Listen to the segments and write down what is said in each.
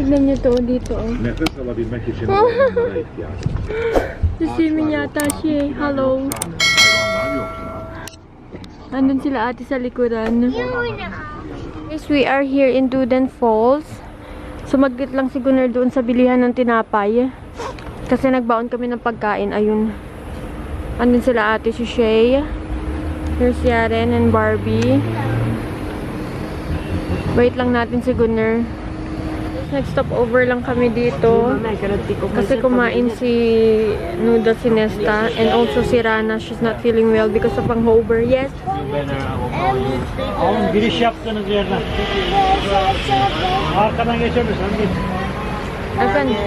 Tignan niyo to dito. Nefes alabilmek için onlara ihtiyaç var. Sisimin yata siya. Hello. Hayvanlar yoksa. Andun sila ate sa likuran. Guys, we are here in Duden Falls. Sumaglit lang si Gunnar doon sa bilihan ng tinapay. Kasi nagbaon kami ng pagkain. Ayun. Andun sila ate si Shay. Here's Yaren and Barbie. Wait lang natin si Gunnar. Nag-stop over lang kami dito. Kasi kumain si Nuda, si Nesta. And also si Rana. She's not feeling well because of hangover. Yes? Giriş yaptığınız yerden. Arkadan geçebilirsin. Git. Efendim?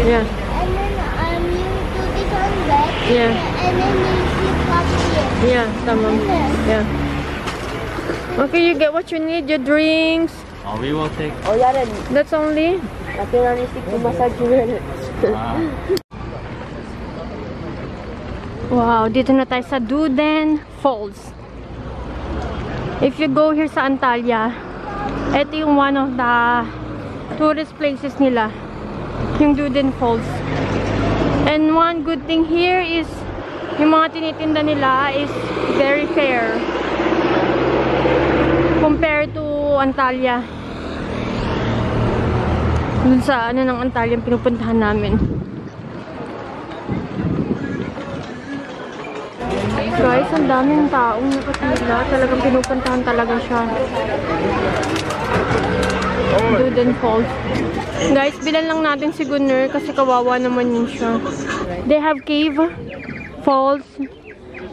Yeah. And then you put it on bed. Yeah. And then you sleep up here. Yeah, tamam. Yeah. Okay, you get what you need, your drinks. Oh, we will take. Oh, yeah, That's only. Tapi nanti stick to massage juga. Wow, dito na tayo sa Duden Falls. If you go here sa Antalya, ito yung one of the tourist places nila. Yung Duden Falls. And one good thing here is yung mga tinitinda nila is very fair compared to Antalya. Dun sa ano ng Antalya yung pinupuntahan namin. Guys, ang daming taong nakapila. Talagang pinupuntahan talaga siya. Duden Falls. Guys, bilan lang natin si Gunnar kasi kawawa naman yun siya. They have cave, falls,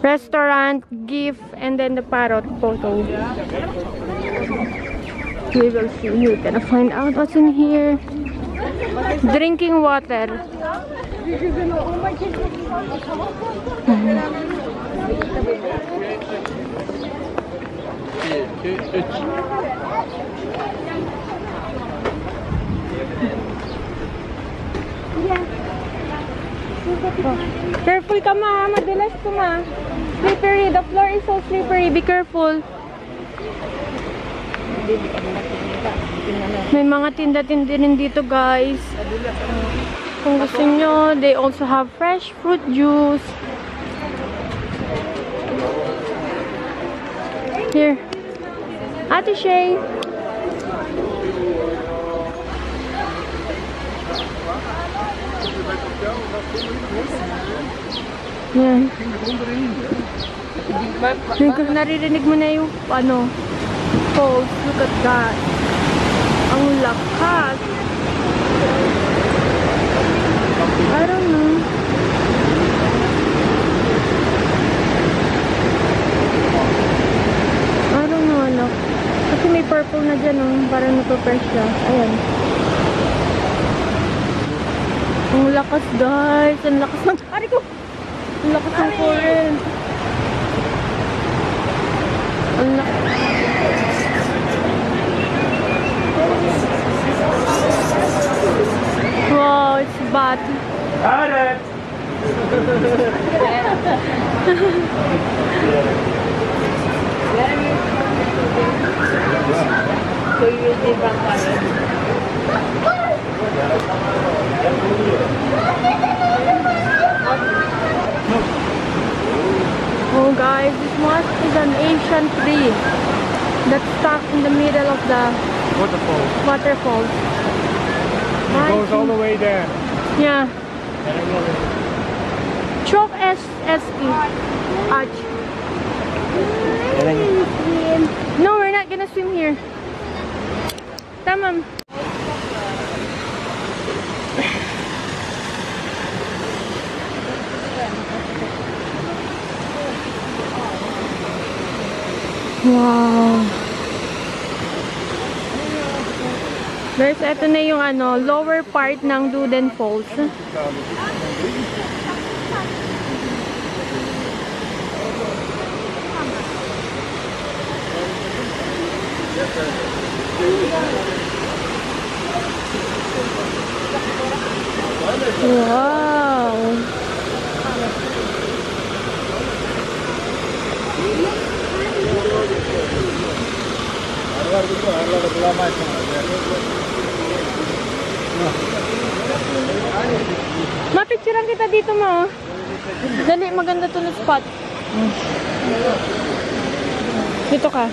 restaurant, gift, and then the parrot photo. We will see. We're gonna find out what's in here. Drinking water. Careful ka ma, madulas ko ma. Slippery, the floor is so slippery, be careful. May mga tinda-tinda rin dito guys. Kung gusto nyo, they also have fresh fruit juice. Here. Ate Shay. Yan. Naririnig mo na yung ano, falls. Look at that. Ang lakas. I don't know. I don't know, anak. Kasi may purple na dyan, oh. Parang napapress siya. Ayan. Ang lakas, guys. Ang lakas ng... Ari ko! Ang lakas ng current. Ang lakas. Wow, it's bad. Got it! So you will take back parrot. Oh guys, this mosque is an ancient tree that's stuck in the middle of the waterfall. It goes all the way there. Yeah. Chok S.S.E. Arch. No, we're not gonna swim here. Tamam. Wow. Guys, ito na yung ano, lower part ng Duden Falls. Wow. Mapicturean kita dito mo. Dali, maganda to na spot. Dito ka.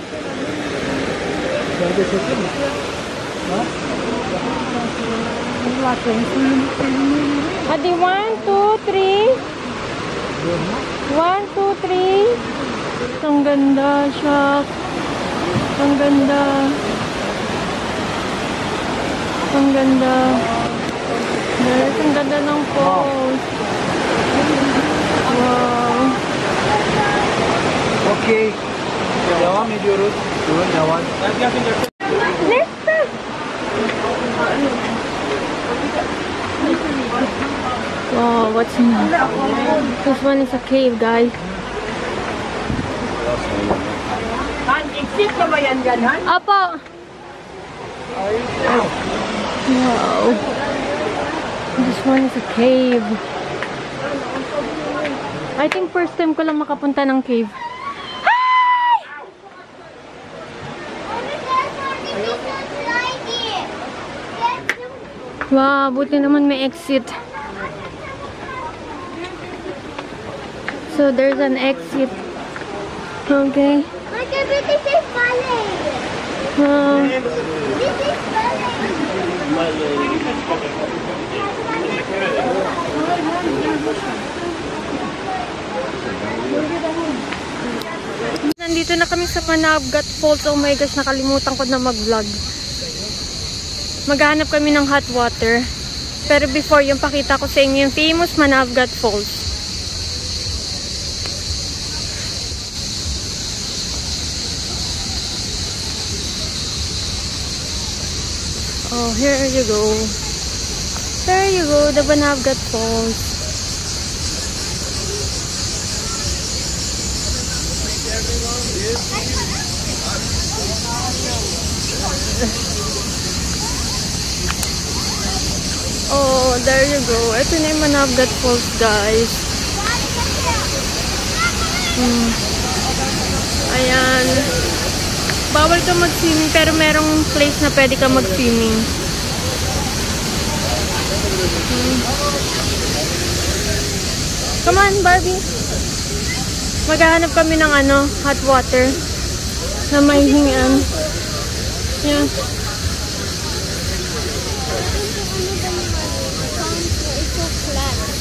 Adi, 1, 2, 3. 1, 2, 3. Ang ganda, shop. Ang ganda. Ang ganda. Yes, ang ganda ng falls. Wow. Okay. Devam ediyoruz. Durun devam. Nesta! Wow, what's in this one is a cave, guys. Exit na ba yan dyan, Han? Apo! Wow. This one is a cave. I think first time ko lang makapunta ng cave. Wow, buti naman may exit. So there's an exit. Okay. Look at this is ballet. This is ballet. Nandito na kami sa Manavgat Falls. Oh my gosh, nakalimutan ko na mag-vlog. Maghanap kami ng hot water. Pero before yung pakita ko sa inyo yung famous Manavgat Falls. Oh, here you go. There you go, the Manavgat Falls. Oh, there you go. Ito na yung Manavgat Falls, guys. Ayan. Bawal ka mag-swimming, pero merong place na pwede ka mag-swimming. Come on, Barbie. Maghahanap kami ng hot water na may hingian. Yeah.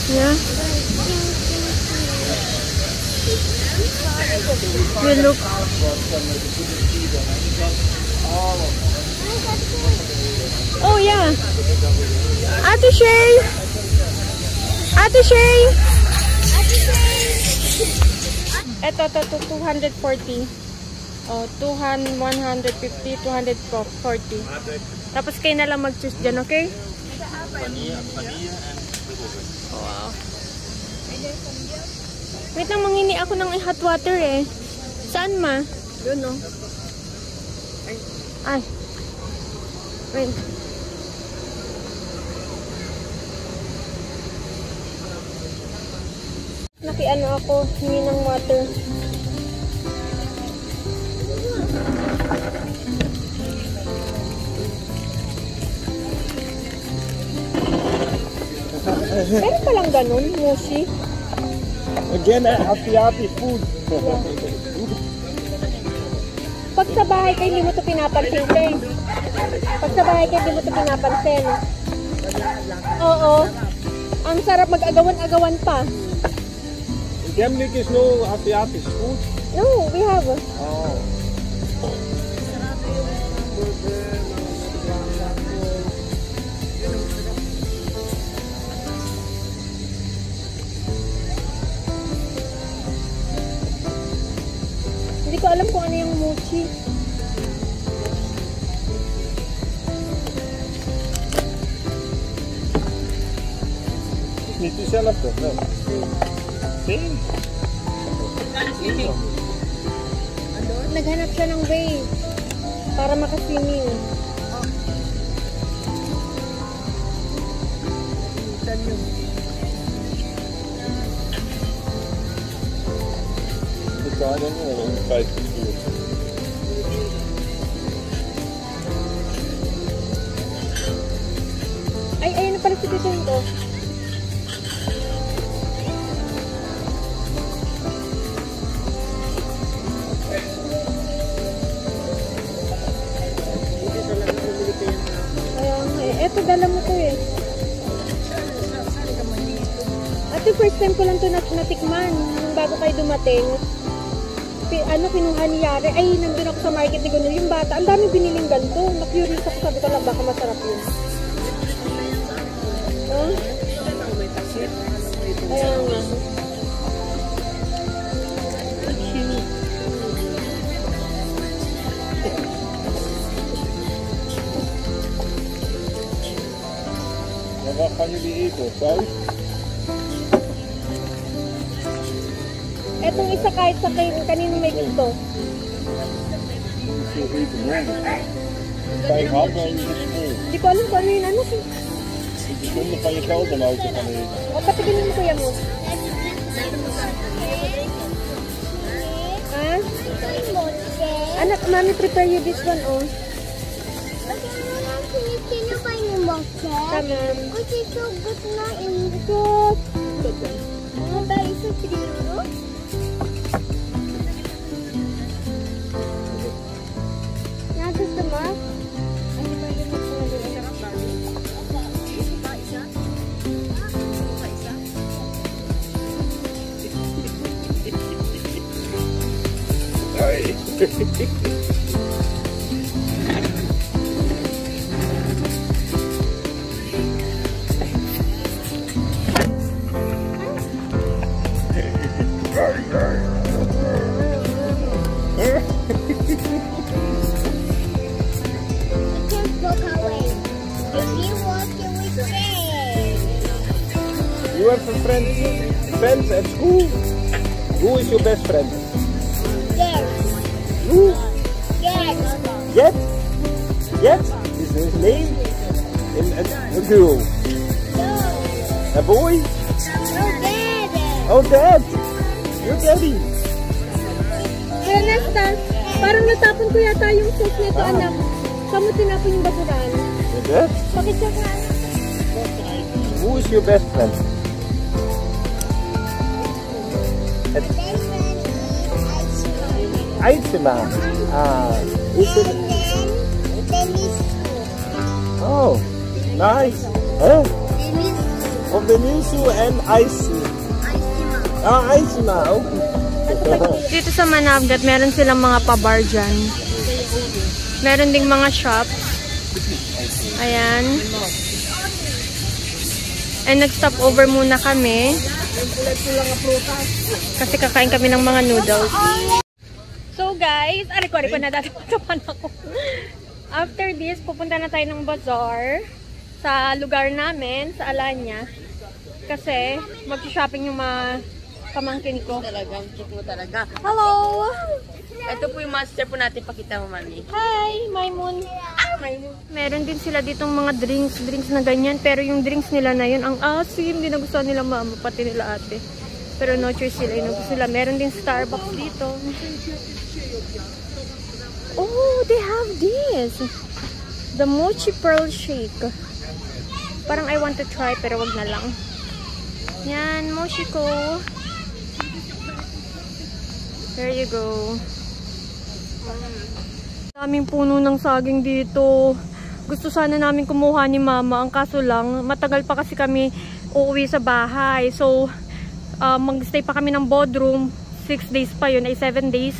Yeah. We look. Oh yeah. Ate Shay. Ate Shay. Ito 240. Oh, 200, 150, 240. Tapos kayo na lang mag-choose dyan, okay? Wow. Wait lang, manghingi ako ng hot water eh. Saan ma? Yun no. Ay. Wait. Nakiano ako, hingi ng water. Meron palang ganun, Mushi. Again, happy food. Yeah. Pag sa bahay kayo, hindi mo ito pinapansin, te. Pag sa bahay kayo, hindi mo ito pinapansin. Oo. Ang sarap mag-agawan-agawan pa. In Gemlik is no happy food. No, we have. Oh. Hindi ko alam kung ano yung mochi. Niet dezelfde. No. Same. Naghanap siya ng way para makaswimming. I don't know, 50 uur. si Tito ito. Eto, dala mo to eh. Ate, first time ko lang to natikman. Nung bago kayo dumating. Kinuha ni Yare. Ay, nandun ako sa market ni Gunul. Yung bata, ang dami biniling ganito. Na-curious ako, sabi ko lang, baka masarap yun. Huh? Ayan nga. Wat gaan jullie eten? Saus? Etong isa kahit sa kanino may gusto. Veel eten, ja. 5 half en je spoel. Hindi ko alam kung ano yun. Ano? De zonde van je keldernoten gaan eten. O, patigilin mo kuya mo. Ha? Anak, mami prepare you this one, oh. Tamam. Kasi sugot na ingot. Mga ba isa siguro? Gusto mo? Ano ba yung masarap ba? Isa? You have a friends at school? Who is your best friend? Yes. Who? Yes. Jet? Jet is his name? And a girl? No. A boy? No, Dad. Oh, Dad! Your daddy! Kaya Nestor, parang natapon ko yata yung sauce nito, anak. Saan mo tinapon yung basurahan? Your dad? Pakitsa ka. Who is your best friend? My best friend is Aitsima. Is it? And then Oh, nice. Huh? Denisu. Of the Nisu and Aisu. Aitsima. Okay. Dito sa Manavgat, meron silang mga pabar dyan. Meron ding mga shops. Ayan. And nag-stop over muna kami. Kasi kakain kami ng mga noodles. So guys, ko na natatapan ako. After this, pupunta na tayo ng bazaar sa lugar namin, sa Alanya. Kasi mag-shopping yung mga pamangkin ko. Talagang cute mo talaga. Hello! Ito po yung master po natin. Pakita mo, mami. Hi, Maimun. Meron din sila ditong mga drinks na ganyan. Pero yung drinks nila na yun, ang asim. Hindi na gusto nila mama, pati nila ate. Pero no choice sila. Inugusto sila. Meron din Starbucks dito. Oh, they have this. The Mochi Pearl Shake. Parang I want to try, pero wag na lang. Yan, Mochi ko. There you go. Daming puno ng saging dito. Gusto sana namin kumuha ni mama. Ang kaso lang, matagal pa kasi kami uuwi sa bahay. So, mag-stay pa kami ng Bodrum. 6 days pa yun, ay 7 days.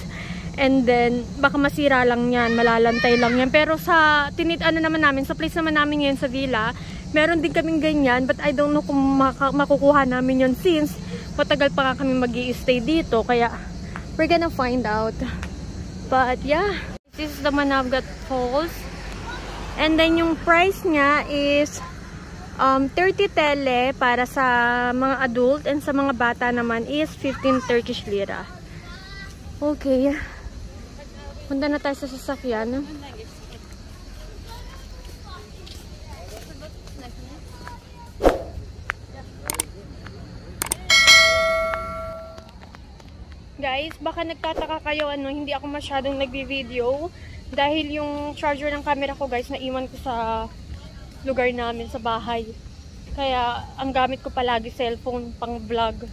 And then, baka masira lang yan. Malalantay lang yan. Pero sa, naman namin, sa place naman namin ngayon sa villa, meron din kaming ganyan. But I don't know kung makukuha namin yun since matagal pa nga kami mag-i-stay dito. Kaya, we're gonna find out. But yeah, this is the Manavgat Falls. And then yung price niya is 30 tele para sa mga adult and sa mga bata naman is 15 Turkish lira. Okay. Punta na tayo sa sasakyan. Guys, baka nagtataka kayo hindi ako masyadong nagbi-video dahil yung charger ng camera ko guys naiwan ko sa lugar namin sa bahay. Kaya, ang gamit ko palagi cellphone pang vlog.